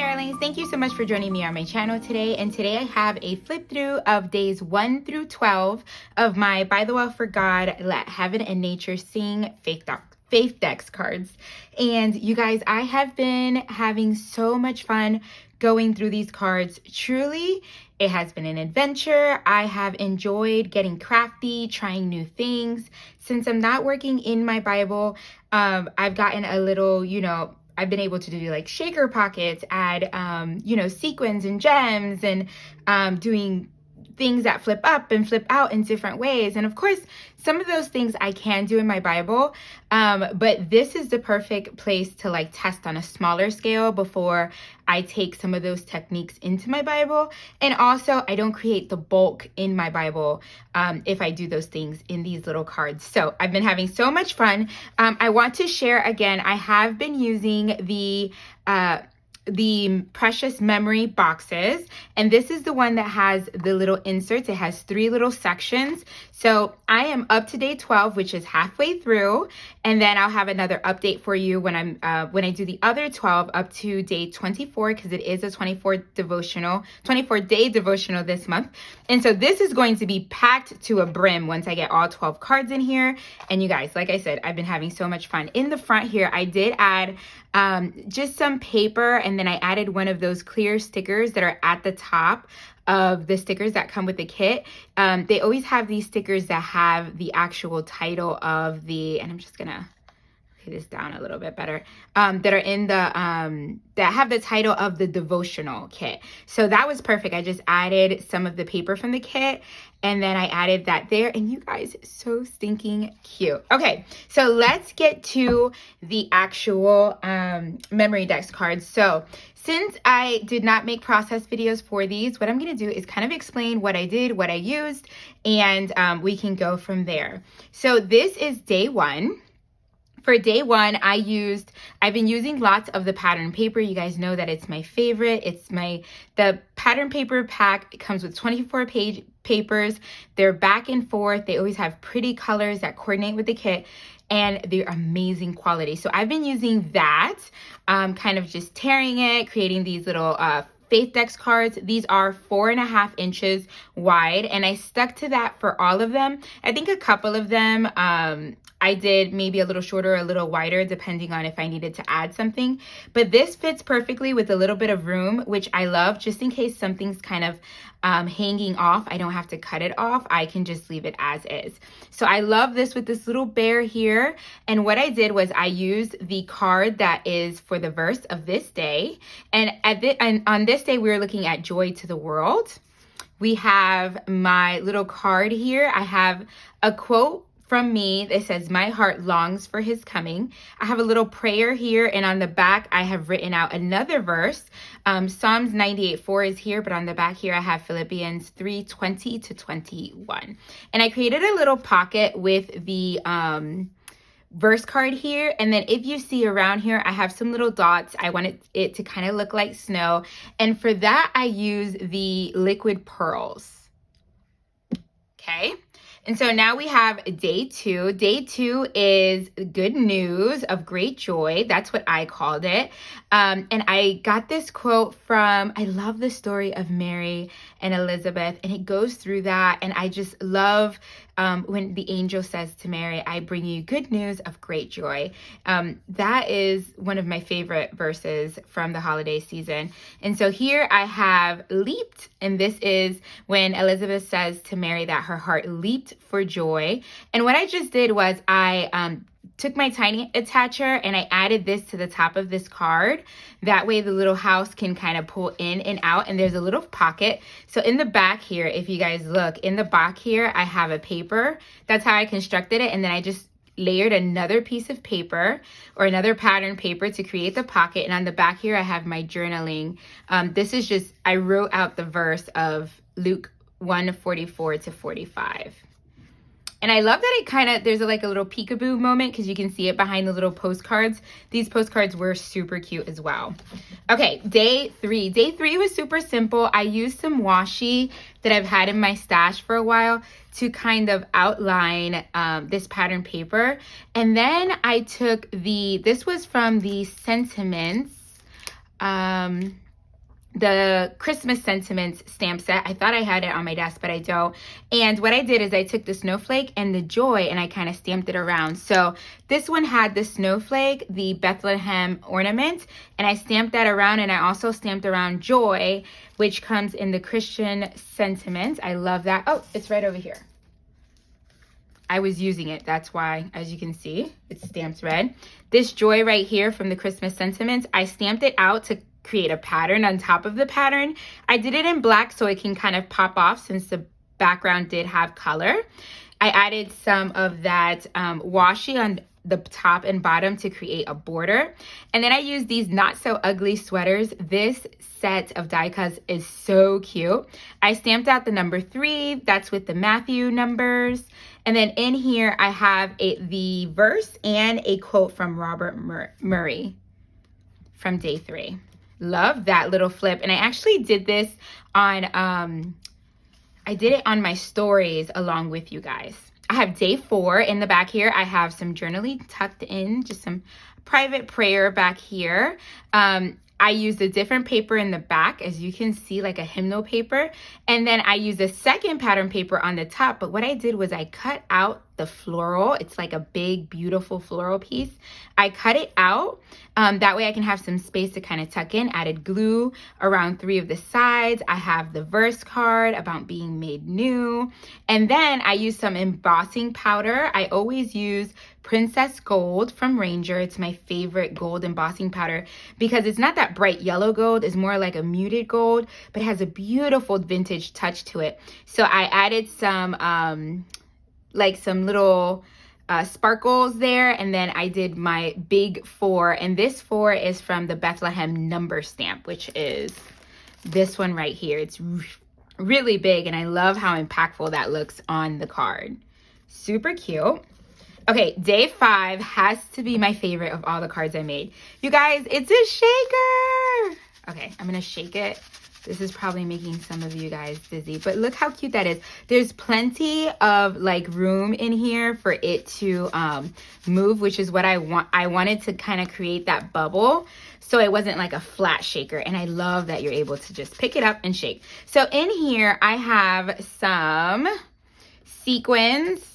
darlings, thank you so much for joining me on my channel today. And today I have a flip through of days 1 through 12 of my By the Well for God, Let Heaven and Nature Sing Faith Decks cards. And you guys, I have been having so much fun going through these cards. Truly, it has been an adventure. I have enjoyed getting crafty, trying new things. Since I'm not working in my Bible, I've gotten a little, I've been able to do like shaker pockets, add, sequins and gems, and doing things that flip up and flip out in different ways. And of course, some of those things I can do in my Bible, but this is the perfect place to like test on a smaller scale before I take some of those techniques into my Bible. And also, I don't create the bulk in my Bible if I do those things in these little cards. So I've been having so much fun. I want to share again, I have been using the Precious Memory boxes, and this is the one that has the little inserts. It has 3 little sections. So I am up to day 12, which is halfway through, and then I'll have another update for you when I do the other 12 up to day 24, because it is a 24-day devotional this month. And so this is going to be packed to a brim once I get all 12 cards in here. And you guys, like I said, I've been having so much fun. In the front here, I did add just some paper, and then I added one of those clear stickers that are at the top of the stickers that come with the kit. They always have these stickers that have the actual title of the, and I'm just gonna lay this down a little bit better, that are in the, that have the title of the devotional kit. So that was perfect. I just added some of the paper from the kit, and then I added that there, and you guys, so stinking cute. Okay, so let's get to the actual memory decks cards. So since I did not make process videos for these, what I'm going to do is kind of explain what I did, what I used, and we can go from there. So this is day 1. For day 1, I've been using lots of the pattern paper. You guys know that it's my favorite. The pattern paper pack. It comes with 24 page papers. They're back and forth. They always have pretty colors that coordinate with the kit, and they're amazing quality. So I've been using that, kind of just tearing it, creating these little Faith Decks cards. These are 4.5 inches wide, and I stuck to that for all of them. I think a couple of them, I did maybe a little shorter, a little wider, depending on if I needed to add something. But this fits perfectly with a little bit of room, which I love, just in case something's kind of hanging off. I don't have to cut it off. I can just leave it as is. So I love this with this little bear here. And what I did was I used the card that is for the verse of this day. And on this day, we were looking at joy to the world. We have my little card here. I have a quote from me that says, "My heart longs for his coming." I have a little prayer here, and on the back I have written out another verse. Psalms 98:4 is here, but on the back here I have Philippians 3:20-21. And I created a little pocket with the verse card here, and then if you see around here, I have some little dots. I wanted it to kind of look like snow, and for that I use the liquid pearls. Okay. And so now we have day 2. Day 2 is good news of great joy. That's what I called it. And I got this quote from, I love the story of Mary and Elizabeth, and it goes through that. And I just love when the angel says to Mary, "I bring you good news of great joy." That is one of my favorite verses from the holiday season. And so here I have leaped, and this is when Elizabeth says to Mary that her heart leaped for joy. And what I just did was I took my tiny attacher and I added this to the top of this card. That way the little house can kind of pull in and out, and there's a little pocket. So in the back here, if you guys look, in the back here, I have a paper. That's how I constructed it. And then I just layered another piece of paper or another pattern paper to create the pocket. And on the back here, I have my journaling. This is just, I wrote out the verse of Luke 1:44-45. And I love that it kind of, there's like a little peekaboo moment because you can see it behind the little postcards. These postcards were super cute as well. Okay, day 3. Day 3 was super simple. I used some washi that I've had in my stash for a while to kind of outline this pattern paper. And then I took this was from the Sentiments the Christmas sentiments stamp set. I thought I had it on my desk, but I don't. And what I did is I took the snowflake and the joy and I kind of stamped it around. So this one had the snowflake, the Bethlehem ornament, and I stamped that around, and I also stamped around joy, which comes in the Christian sentiment. I love that. Oh, it's right over here. I was using it. That's why, as you can see, it's stamped red. This joy right here from the Christmas sentiments, I stamped it out to create a pattern on top of the pattern. I did it in black so it can kind of pop off since the background did have color. I added some of that washi on the top and bottom to create a border. And then I used these not so ugly sweaters. This set of die cuts is so cute. I stamped out the number 3. That's with the Matthew numbers. And then in here, I have the verse and a quote from Robert Murray from day 3. Love that little flip. And I actually did this on, I did it on my stories along with you guys. I have day 4 in the back here. I have some journaling tucked in, just some private prayer back here. I used a different paper in the back, as you can see, like a hymnal paper. And then I used a second pattern paper on the top. But what I did was I cut out the floral. It's like a big, beautiful floral piece. I cut it out. That way I can have some space to kind of tuck in. Added glue around 3 of the sides. I have the verse card about being made new. And then I used some embossing powder. I always use Princess Gold from Ranger. It's my favorite gold embossing powder because it's not that bright yellow gold. It's more like a muted gold, but it has a beautiful vintage touch to it. So I added some like some little sparkles there, and then I did my big 4, and this 4 is from the Bethlehem number stamp, which is this one right here. It's really big, and I love how impactful that looks on the card. Super cute. Okay, day 5 has to be my favorite of all the cards I made. You guys, it's a shaker. Okay, I'm gonna shake it. This is probably making some of you guys dizzy, but look how cute that is. There's plenty of like room in here for it to move, which is what I want. I wanted to kind of create that bubble so it wasn't like a flat shaker. And I love that you're able to just pick it up and shake. So in here, I have some sequins.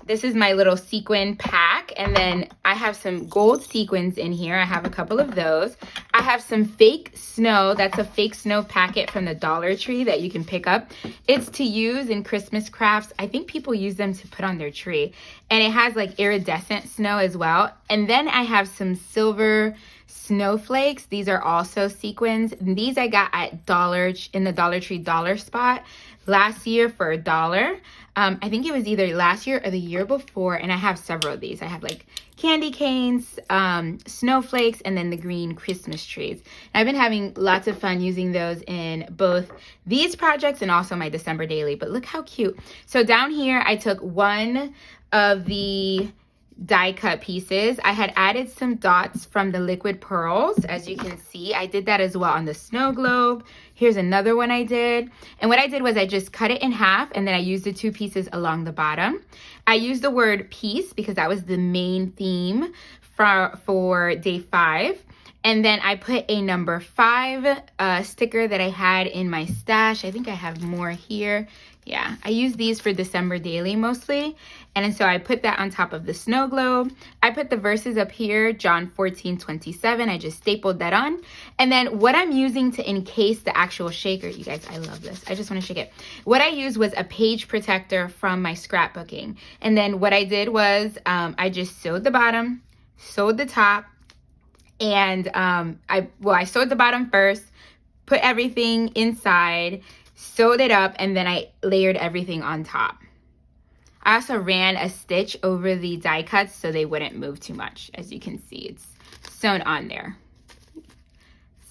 This is my little sequin pack, and then I have some gold sequins in here. I have a couple of those. I have some fake snow. That's a fake snow packet from the Dollar Tree that you can pick up. It's to use in Christmas crafts. I think people use them to put on their tree. And it has like iridescent snow as well. And then I have some silver snowflakes. These are also sequins. And these I got at in the Dollar Tree dollar spot last year for $1. I think it was either last year or the year before, and I have several of these. I have like candy canes, snowflakes, and then the green Christmas trees. And I've been having lots of fun using those in both these projects and also my December daily. But look how cute. So down here, I took one of the die cut pieces. I had added some dots from the liquid pearls. As you can see, I did that as well on the snow globe. Here's another one I did. And what I did was I just cut it in half, and then I used the 2 pieces along the bottom. I used the word peace because that was the main theme for day 5. And then I put a number 5 sticker that I had in my stash. I think I have more here. Yeah, I use these for December daily mostly. And so I put that on top of the snow globe. I put the verses up here, John 14:27. I just stapled that on. And then what I'm using to encase the actual shaker, you guys, I love this. I just want to shake it. What I used was a page protector from my scrapbooking. And then what I did was I just sewed the bottom, sewed the top, and I sewed the bottom first, put everything inside, sewed it up, and then I layered everything on top. I also ran a stitch over the die cuts so they wouldn't move too much. As you can see, it's sewn on there.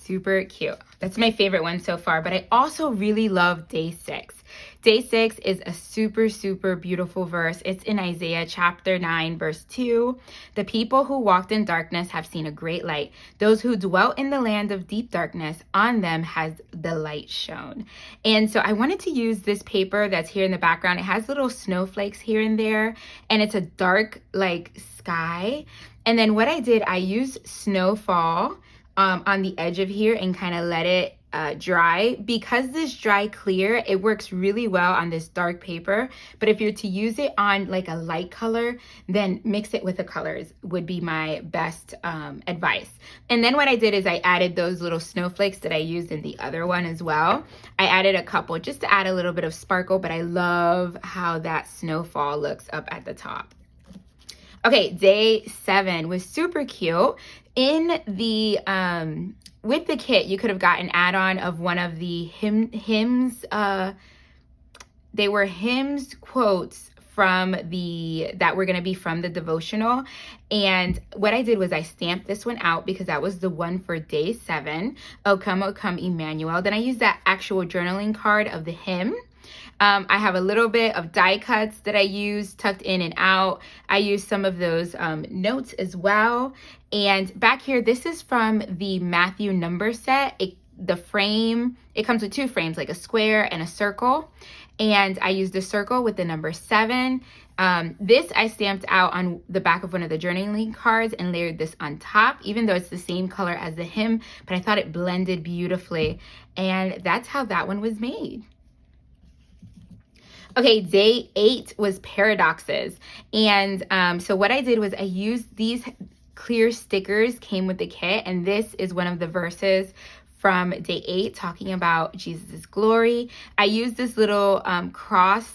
Super cute. That's my favorite one so far, but I also really love day 6. Day 6 is a super, super beautiful verse. It's in Isaiah chapter 9, verse 2. The people who walked in darkness have seen a great light. Those who dwelt in the land of deep darkness, on them has the light shone. And so I wanted to use this paper that's here in the background. It has little snowflakes here and there, and it's a dark like sky. And then what I did, I used Snowfall on the edge of here and kind of let it dry. Because this dry clear, it works really well on this dark paper, but if you're to use it on like a light color, then mix it with the colors would be my best advice. And then what I did is I added those little snowflakes that I used in the other one as well. I added a couple just to add a little bit of sparkle, but I love how that snowfall looks up at the top. Okay, day 7 was super cute. In the with the kit, you could have got an add-on of one of the hymns. They were hymns quotes from that were going to be from the devotional. And what I did was I stamped this one out because that was the one for day 7. O come, Emmanuel. Then I used that actual journaling card of the hymn. I have a little bit of die cuts that I use tucked in and out. I use some of those notes as well. And back here, this is from the Matthew number set. The frame, it comes with 2 frames, like a square and a circle. And I used the circle with the number 7. This I stamped out on the back of one of the journaling cards and layered this on top, even though it's the same color as the hymn, but I thought it blended beautifully. And that's how that one was made. Okay, day 8 was paradoxes. And so what I did was I used these clear stickers, came with the kit, and this is one of the verses from day 8 talking about Jesus' glory. I used this little cross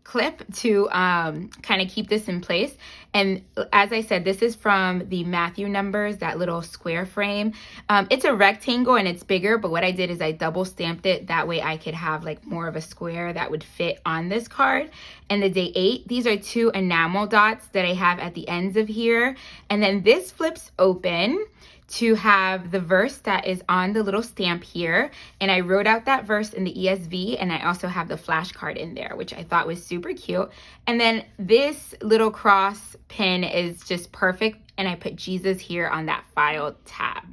clip to kind of keep this in place. And as I said, this is from the Matthew numbers, that little square frame. It's a rectangle and it's bigger, but what I did is I double stamped it. That way I could have like more of a square that would fit on this card. And the day 8, these are 2 enamel dots that I have at the ends of here. And then this flips open to have the verse that is on the little stamp here. And I wrote out that verse in the ESV, and I also have the flashcard in there, which I thought was super cute. And then this little cross pin is just perfect, and I put Jesus here on that file tab.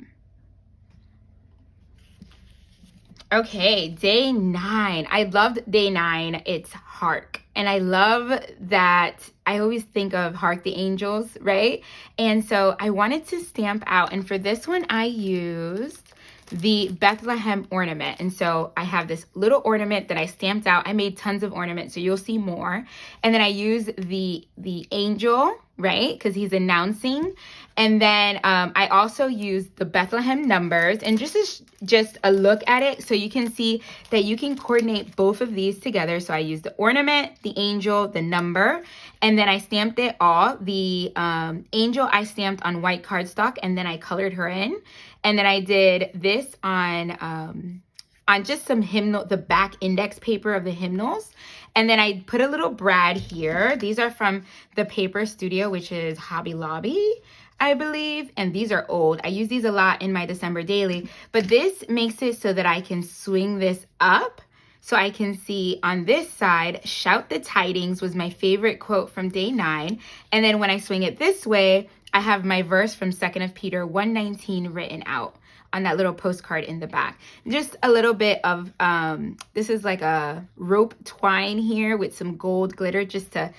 Okay, day 9. I loved day 9. It's Hark. And I love that I always think of Hark the Angels, right? And so I wanted to stamp out. And for this one, I used the Bethlehem ornament. And so I have this little ornament that I stamped out. I made tons of ornaments, so you'll see more. And then I used the angel, right? Because he's announcing. And then I also used the Bethlehem numbers, and just a look at it so you can see that you can coordinate both of these together. So I used the ornament, the angel, the number, and then I stamped it all. The angel I stamped on white cardstock, and then I colored her in. And then I did this on just some hymnal, the back index paper of the hymnals. And then I put a little brad here. These are from the Paper Studio, which is Hobby Lobby, I believe. And these are old. I use these a lot in my December daily. But this makes it so that I can swing this up. So I can see on this side, shout the tidings was my favorite quote from day 9. And then when I swing it this way, I have my verse from 2 Peter 1:19 written out on that little postcard in the back. Just a little bit of, this is like a rope twine here with some gold glitter just to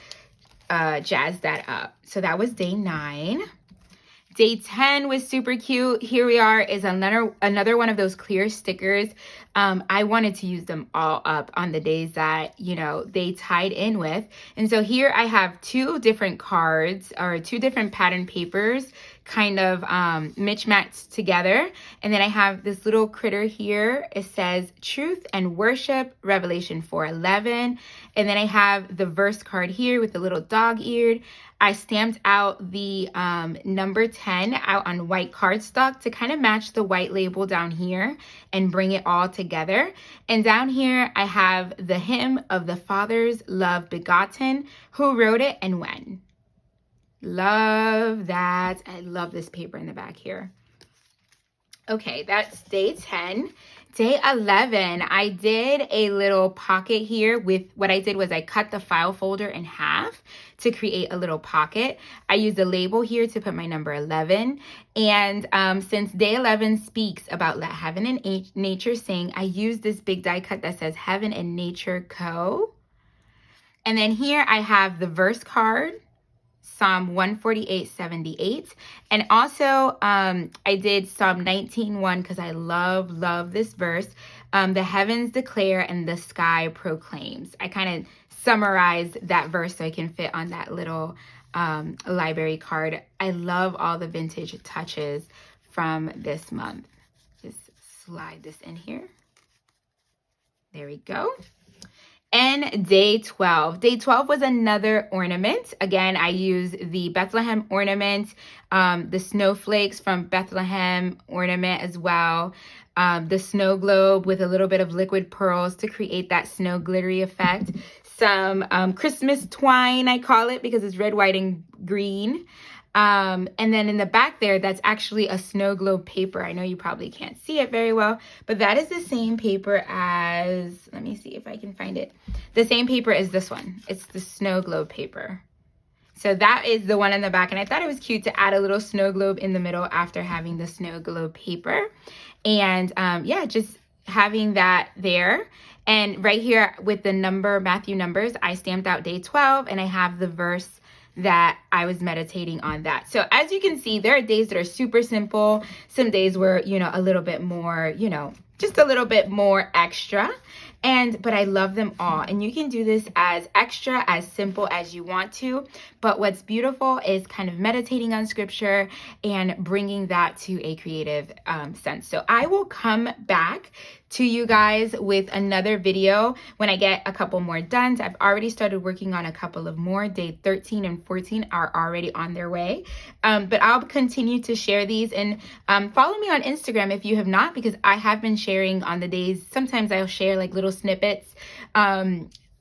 jazz that up. So that was day 9. Day 10 was super cute. Here we are is another one of those clear stickers. I wanted to use them all up on the days that, you know, they tied in with. And so here I have 2 different cards or 2 different pattern papers kind of mismatched together. And then I have this little critter here. It says Truth and Worship, Revelation 4:11. And then I have the verse card here with the little dog-eared. I stamped out the number 10 out on white cardstock to kind of match the white label down here and bring it all together. And down here, I have the hymn of the Father's love begotten, who wrote it and when. Love that. I love this paper in the back here. Okay, that's day 10. Day 11, I did a little pocket here with what I did was I cut the file folder in half to create a little pocket. I used a label here to put my number 11. And since day 11 speaks about let heaven and nature sing, I used this big die cut that says Heaven and Nature Co. And then here I have the verse card. Psalm 148:78. And also I did Psalm 19:1 because I love this verse. The heavens declare and the sky proclaims. I kind of summarized that verse so I can fit on that little library card. I love all the vintage touches from this month. Just slide this in here. There we go. And day 12. Day 12 was another ornament. Again, I used the Bethlehem ornament, the snowflakes from Bethlehem ornament as well, the snow globe with a little bit of liquid pearls to create that snow glittery effect. Some Christmas twine, I call it, because it's red, white, and green. And then in the back there, that's actually a snow globe paper. I know you probably can't see it very well, but that is the same paper as, let me see if I can find it. The same paper as this one. It's the snow globe paper. So that is the one in the back. And I thought it was cute to add a little snow globe in the middle after having the snow globe paper. And yeah, just having that there. And right here with the Matthew numbers, I stamped out day 12 and I have the verse that I was meditating on that. So as you can see, there are days that are super simple. Some days were, a little bit more, just a little bit more extra. But I love them all. And you can do this as extra, as simple as you want to. But what's beautiful is kind of meditating on scripture and bringing that to a creative sense. So I will come back to you guys with another video when I get a couple more done. So I've already started working on a couple of more. Day 13 and 14 are already on their way. But I'll continue to share these, and follow me on Instagram if you have not, because I have been sharing on the days. Sometimes I'll share like little snippets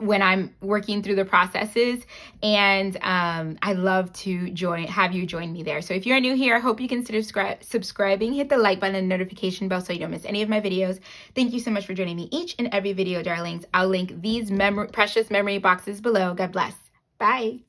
when I'm working through the processes, and I love to have you join me there. So if you're new here, I hope you consider subscribing, hit the like button and notification bell so you don't miss any of my videos. Thank you so much for joining me each and every video, darlings. I'll link these precious memory boxes below. God bless. Bye.